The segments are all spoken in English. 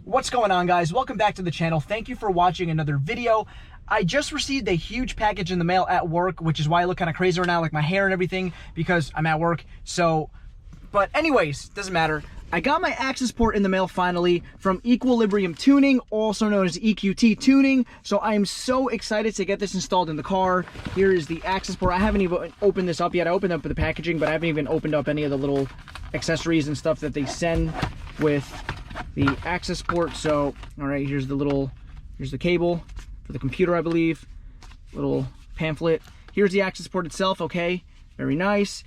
What's going on, guys? Welcome back to the channel. Thank you for watching another video. I just received a huge package in the mail at work, which is why I look kind of crazy right now, like my hair and everything, because I'm at work. But anyways, doesn't matter. I got my Accessport in the mail finally from Equilibrium Tuning, also known as EQT Tuning. So I am so excited to get this installed in the car. Here is the Accessport. I haven't even opened this up yet. I opened up the packaging, but I haven't even opened up any of the little accessories and stuff that they send with the Accessport. So, all right, here's the cable for the computer, I believe. Little pamphlet. Here's the Accessport itself, okay? Very nice.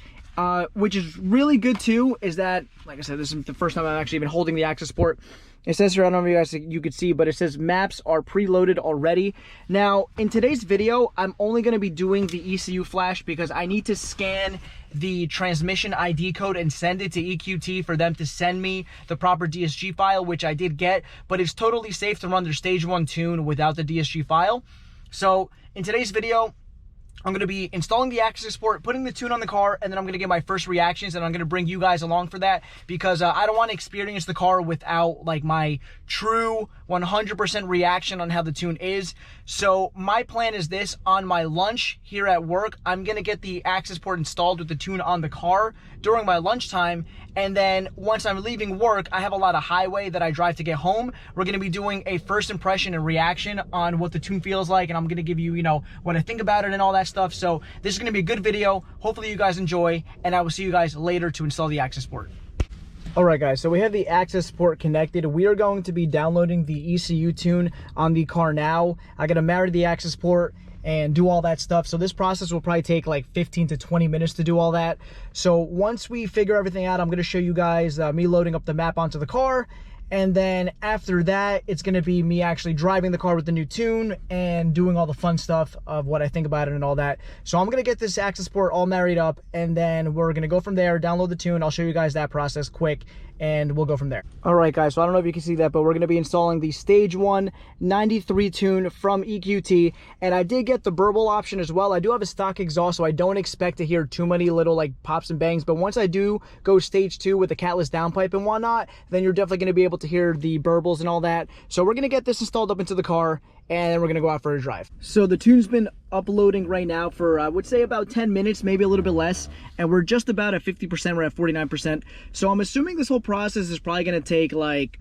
Which is really good too, is that, like I said, this is the first time I've actually been holding the Accessport. It says here, I don't know if you could see, but it says maps are preloaded already. Now, in today's video, I'm only going to be doing the ECU flash because I need to scan the transmission ID code and send it to EQT for them to send me the proper DSG file, which I did get, but it's totally safe to run their stage 1 tune without the DSG file. So in today's video, I'm going to be installing the Accessport, putting the tune on the car, and then I'm going to get my first reactions, and I'm going to bring you guys along for that because I don't want to experience the car without like my true 100% reaction on how the tune is. So my plan is this: on my lunch here at work, I'm going to get the Accessport installed with the tune on the car during my lunchtime, and then once I'm leaving work, I have a lot of highway that I drive to get home. We're going to be doing a first impression and reaction on what the tune feels like, and I'm going to give you, what I think about it and all that stuff. So this is going to be a good video. Hopefully you guys enjoy, and I will see you guys later to install the Accessport. All right, guys, so we have the Accessport connected. We are going to be downloading the ECU tune on the car now. I got to marry the Accessport and do all that stuff. So this process will probably take like 15 to 20 minutes to do all that. So once we figure everything out, I'm going to show you guys me loading up the map onto the car. And then after that, it's going to be me actually driving the car with the new tune and doing all the fun stuff of what I think about it and all that. So I'm going to get this Accessport all married up, and then we're going to go from there, download the tune. I'll show you guys that process quick, and we'll go from there. All right, guys, so I don't know if you can see that, but we're going to be installing the Stage 1 93 tune from EQT, and I did get the burble option as well. I do have a stock exhaust, so I don't expect to hear too many little like pops and bangs, but once I do go Stage 2 with the catless downpipe and whatnot, then you're definitely going to be able to hear the burbles and all that. So we're going to get this installed up into the car, and then we're going to go out for a drive. So the tune's been uploading right now for, I would say, about 10 minutes, maybe a little bit less, and we're just about at 50%. We're at 49%. So I'm assuming this whole process is probably going to take like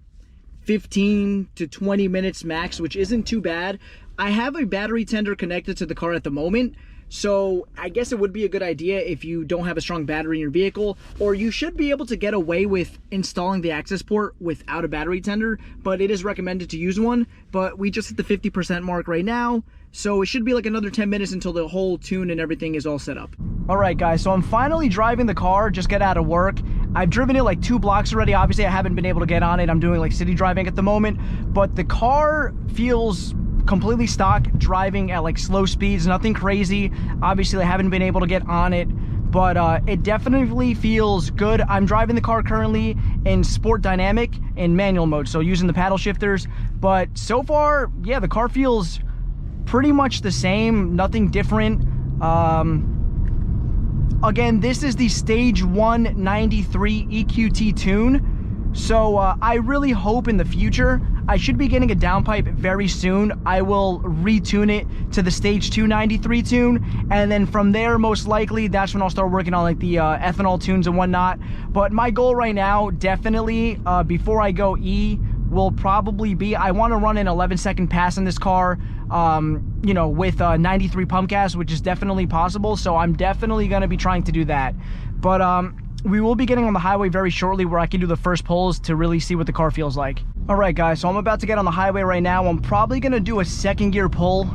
15 to 20 minutes max, which isn't too bad. I have a battery tender connected to the car at the moment, so I guess it would be a good idea if you don't have a strong battery in your vehicle, or you should be able to get away with installing the Accessport without a battery tender, but it is recommended to use one. But we just hit the 50% mark right now, so it should be like another 10 minutes until the whole tune and everything is all set up. All right, guys, so I'm finally driving the car, just get out of work. I've driven it like 2 blocks already. Obviously, I haven't been able to get on it. I'm doing like city driving at the moment, but the car feels completely stock, driving at like slow speeds, nothing crazy. Obviously, I haven't been able to get on it, but it definitely feels good. I'm driving the car currently in Sport Dynamic in manual mode, so using the paddle shifters. But so far, yeah, the car feels pretty much the same, nothing different. Again, this is the Stage 1 93 EQT tune. So I really hope in the future, I should be getting a downpipe very soon. I will retune it to the Stage 2 93 tune, and then from there, most likely, that's when I'll start working on like the ethanol tunes and whatnot. But my goal right now, definitely, before I go E, will probably be, I want to run an 11-second pass in this car, with 93 pump gas, which is definitely possible. So I'm definitely going to be trying to do that. But we will be getting on the highway very shortly where I can do the first pulls to really see what the car feels like. All right, guys, so I'm about to get on the highway right now. I'm probably going to do a 2nd gear pull,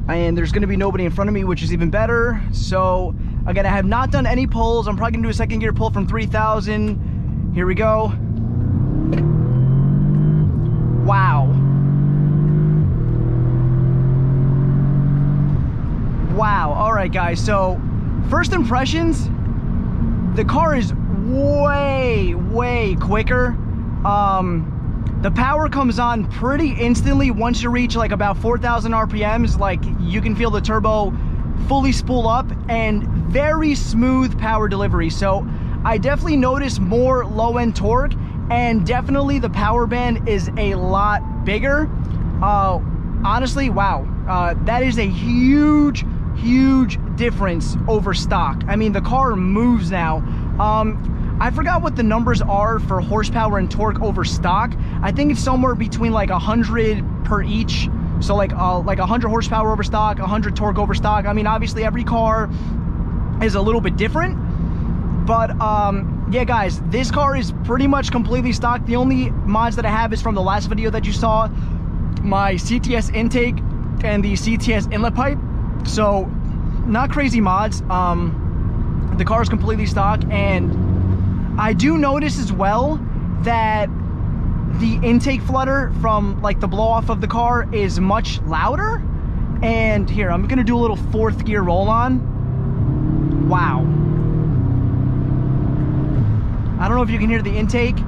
and there's going to be nobody in front of me, which is even better. So again, I have not done any pulls. I'm probably going to do a 2nd gear pull from 3,000. Here we go. Wow. Wow. All right, guys, so first impressions, the car is way quicker. The power comes on pretty instantly once you reach like about 4,000 RPMs. Like, you can feel the turbo fully spool up, and very smooth power delivery. So I definitely noticed more low-end torque, and definitely the power band is a lot bigger. Honestly, wow, that is a huge difference over stock. I mean, the car moves now. I forgot what the numbers are for horsepower and torque over stock. I think it's somewhere between like 100 per each. So like 100 horsepower over stock, 100 torque over stock. I mean, obviously every car is a little bit different, but yeah guys, this car is pretty much completely stock. The only mods that I have is from the last video that you saw, my CTS intake and the CTS inlet pipe. So not crazy mods. The car is completely stock, and I do notice as well that the intake flutter from like the blow off of the car is much louder. And here, I'm gonna do a little 4th gear roll on. Wow. I don't know if you can hear the intake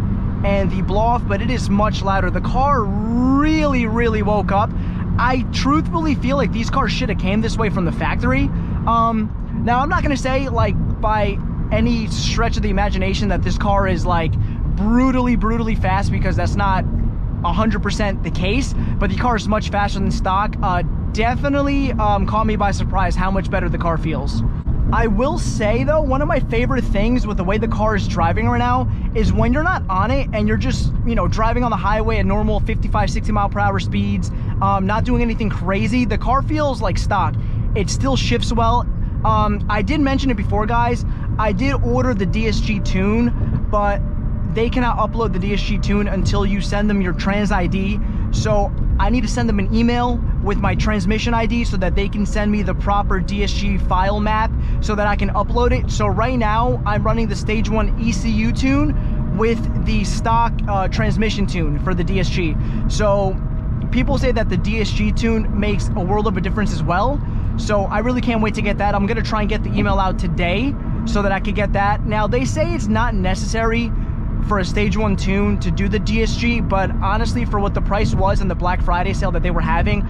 and the blow off, but it is much louder. The car really woke up. I truthfully feel like these cars should have came this way from the factory. Now I'm not gonna say like by any stretch of the imagination that this car is like brutally fast, because that's not 100% the case, but the car is much faster than stock. Definitely caught me by surprise how much better the car feels. I will say though, one of my favorite things with the way the car is driving right now is when you're not on it and you're just, you know, driving on the highway at normal 55, 60 mile per hour speeds, not doing anything crazy, the car feels like stock. It still shifts well. I did mention it before, guys. I did order the DSG tune, but they cannot upload the DSG tune until you send them your trans ID. So I need to send them an email with my transmission ID so that they can send me the proper DSG file map so that I can upload it. So right now I'm running the stage 1 ECU tune with the stock transmission tune for the DSG. So people say that the DSG tune makes a world of a difference as well. So I really can't wait to get that. I'm gonna try and get the email out today so that I could get that. Now they say it's not necessary for a stage 1 tune to do the DSG, but honestly, for what the price was in the Black Friday sale that they were having,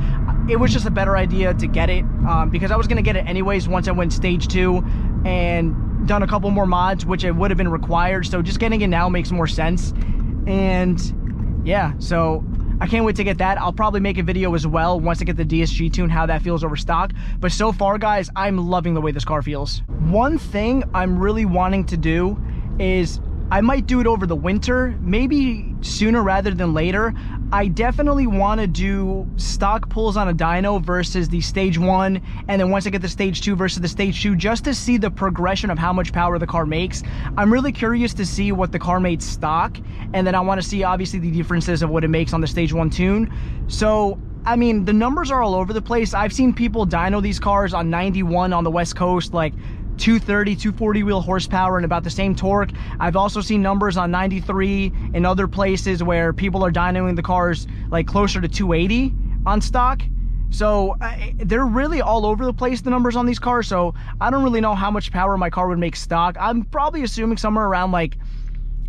it was just a better idea to get it, because I was gonna get it anyways once I went stage 2 and done a couple more mods, which it would have been required. So just getting it now makes more sense. And yeah, so I can't wait to get that. I'll probably make a video as well once I get the DSG tune, how that feels over stock. But so far, guys, I'm loving the way this car feels. One thing I'm really wanting to do is I might do it over the winter, maybe sooner rather than later. I definitely want to do stock pulls on a dyno versus the stage 1, and then once I get the stage 2 versus the stage 2, just to see the progression of how much power the car makes. I'm really curious to see what the car made stock, and then I want to see obviously the differences of what it makes on the stage 1 tune. So I mean, the numbers are all over the place. I've seen people dyno these cars on 91 on the West Coast, like 230, 240 wheel horsepower and about the same torque. I've also seen numbers on 93 in other places where people are dynoing the cars like closer to 280 on stock. So they're really all over the place, the numbers on these cars. So I don't really know how much power my car would make stock. I'm probably assuming somewhere around like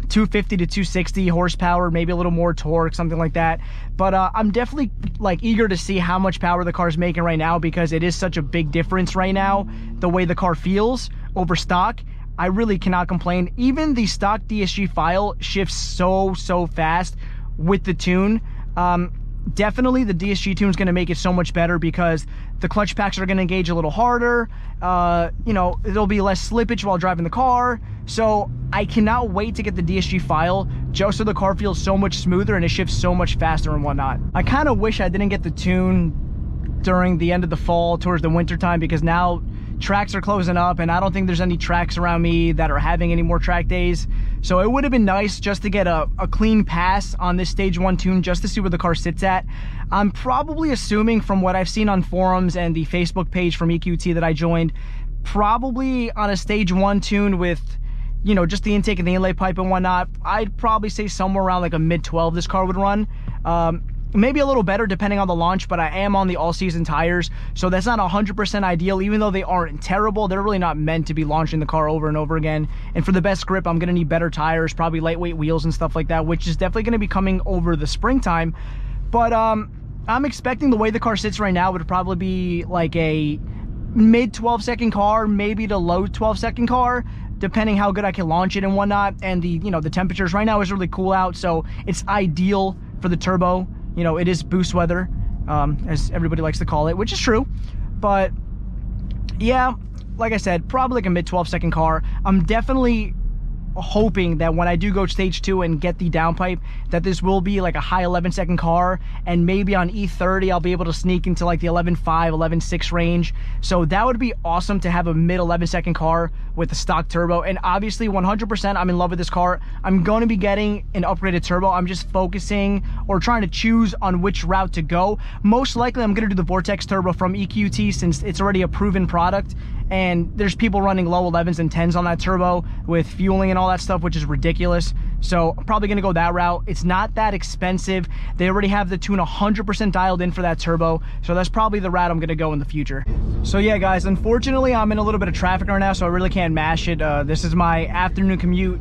250 to 260 horsepower, maybe a little more torque, something like that. But I'm definitely like eager to see how much power the car's making right now, because it is such a big difference right now, the way the car feels over stock. I really cannot complain. Even the stock DSG file shifts so fast with the tune. Definitely the DSG tune is going to make it so much better, because the clutch packs are going to engage a little harder. You know, there'll be less slippage while driving the car. So I cannot wait to get the DSG file, just so the car feels so much smoother and it shifts so much faster and whatnot. I kind of wish I didn't get the tune during the end of the fall towards the winter time, because now tracks are closing up and I don't think there's any tracks around me that are having any more track days. So it would have been nice just to get a clean pass on this stage 1 tune, just to see where the car sits at. I'm probably assuming, from what I've seen on forums and the Facebook page from EQT that I joined, probably on a stage 1 tune with, you know, just the intake and the inlay pipe and whatnot, I'd probably say somewhere around like a mid 12 this car would run. Maybe a little better depending on the launch, but I am on the all-season tires, so that's not 100% ideal. Even though they aren't terrible, they're really not meant to be launching the car over and over again. And for the best grip, I'm going to need better tires, probably lightweight wheels and stuff like that, which is definitely going to be coming over the springtime. But I'm expecting the way the car sits right now would probably be like a mid 12-second car, maybe to low 12-second car. depending how good I can launch it and whatnot. And the, you know, the temperatures right now is really cool out, so it's ideal for the turbo. You know, it is boost weather, as everybody likes to call it, which is true. But yeah, like I said, probably like a mid 12-second car. I'm definitely hoping that when I do go stage 2 and get the downpipe, that this will be like a high 11-second car, and maybe on E30 I'll be able to sneak into like the 11.5, 11.6 range. So that would be awesome to have a mid 11-second car with the stock turbo. And obviously 100% I'm in love with this car. I'm going to be getting an upgraded turbo. I'm just focusing or trying to choose on which route to go. Most likely I'm going to do the Vortex turbo from EQT, since it's already a proven product, and there's people running low 11s and 10s on that turbo with fueling and all that stuff, which is ridiculous. So I'm probably gonna go that route. It's not that expensive. They already have the tune 100% dialed in for that turbo, so that's probably the route I'm gonna go in the future. So yeah, guys, unfortunately I'm in a little bit of traffic right now, so I really can't mash it. This is my afternoon commute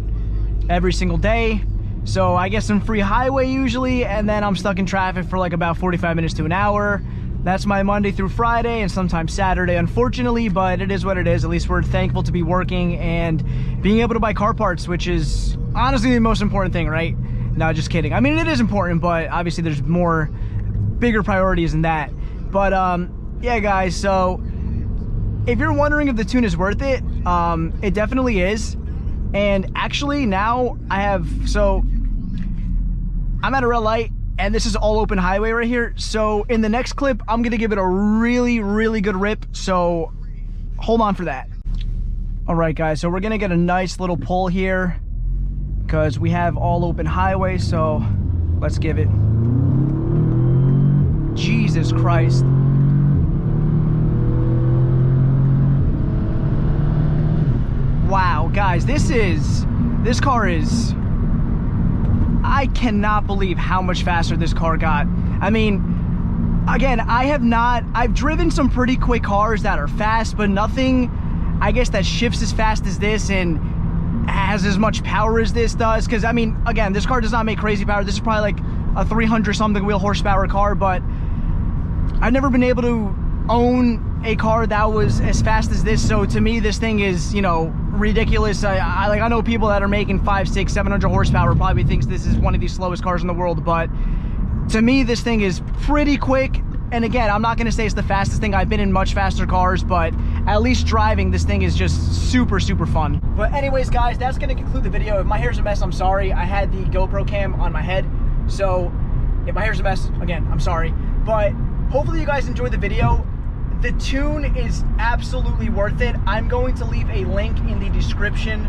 every single day. So I get some free highway usually, and then I'm stuck in traffic for like about 45 minutes to an hour. That's my Monday through Friday, and sometimes Saturday, unfortunately, but it is what it is. At least we're thankful to be working and being able to buy car parts, which is honestly the most important thing, right? No, just kidding. I mean, it is important, but obviously there's bigger priorities than that. But yeah, guys, so if you're wondering if the tune is worth it, it definitely is. And actually now I'm at a red light, and this is all open highway right here. So in the next clip, I'm gonna give it a really, really good rip. So hold on for that. All right, guys, so we're gonna get a nice little pull here because we have all open highway. So let's give it. Jesus Christ. Wow, guys, this car is, I cannot believe how much faster this car got. I mean, again, I've driven some pretty quick cars that are fast, but nothing, I guess, that shifts as fast as this and has as much power as this does. Because, I mean, again, this car does not make crazy power. This is probably like a 300-something wheel horsepower car, but I've never been able to own a car that was as fast as this. So to me, this thing is, you know, ridiculous. I know people that are making 500, 600, 700 horsepower probably thinks this is one of the slowest cars in the world, but to me, this thing is pretty quick. And again, I'm not going to say it's the fastest thing. I've been in much faster cars, but at least driving this thing is just super, super fun. But anyways, guys, that's going to conclude the video. If my hair's a mess, I'm sorry. I had the GoPro cam on my head, so if my hair's a mess, again, I'm sorry. But hopefully you guys enjoyed the video. The tune is absolutely worth it. I'm going to leave a link in the description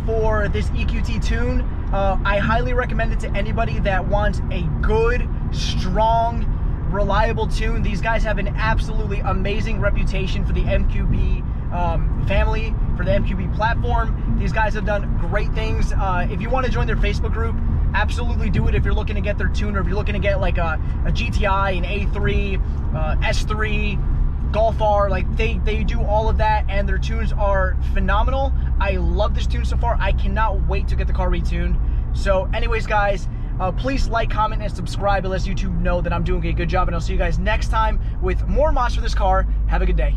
for this EQT tune. I highly recommend it to anybody that wants a good, strong, reliable tune. These guys have an absolutely amazing reputation for the MQB family, for the MQB platform. These guys have done great things. If you want to join their Facebook group, absolutely do it if you're looking to get their tune, or if you're looking to get like a GTI, an A3, S3, Golf R, like they do all of that, and their tunes are phenomenal. I love this tune so far. I cannot wait to get the car retuned. So anyways, guys, please like, comment, and subscribe. It lets YouTube know that I'm doing a good job, and I'll see you guys next time with more mods for this car. Have a good day.